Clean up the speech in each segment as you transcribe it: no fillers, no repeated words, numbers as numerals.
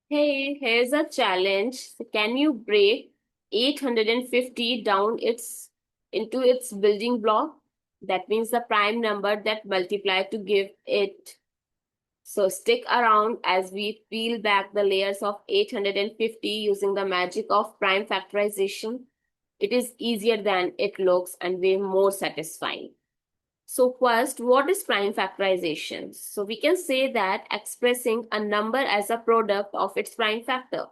Hey, here's a challenge. Can you break 850 down into its building block? That means the prime number that multiply to give it. So stick around as we peel back the layers of 850 using the magic of prime factorization. It is easier than it looks and way more satisfying. So first, what is prime factorization? So we can say that expressing a number as a product of its prime factor.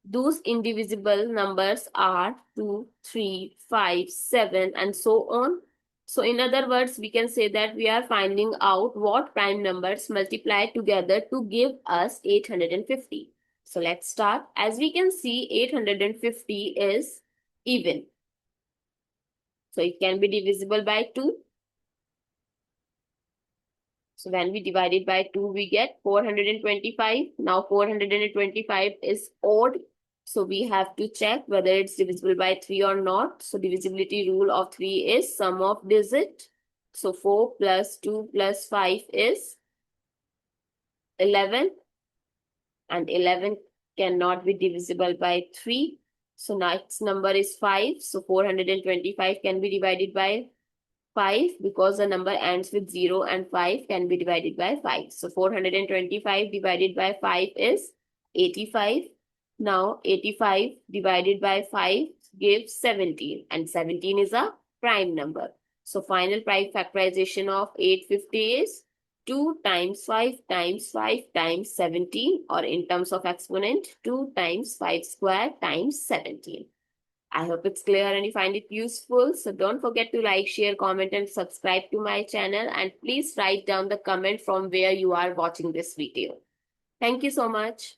Those indivisible numbers are 2, 3, 5, 7, and so on. So in other words, we can say that we are finding out what prime numbers multiply together to give us 850. So let's start. As we can see, 850 is even. So it can be divisible by 2. So when we divide it by 2, we get 425. Now 425 is odd. So we have to check whether it's divisible by 3 or not. So divisibility rule of 3 is sum of digit. So 4 plus 2 plus 5 is 11. And 11 cannot be divisible by 3. So next number is 5. So 425 can be divided by 5 because the number ends with 0 and 5 can be divided by 5. So 425 divided by 5 is 85. Now 85 divided by 5 gives 17 and 17 is a prime number. So final prime factorization of 850 is 2 times 5 times 5 times 17, or in terms of exponent 2 times 5 square times 17. I hope it's clear and you find it useful. So don't forget to like, share, comment and subscribe to my channel. And please write down the comment from where you are watching this video. Thank you so much.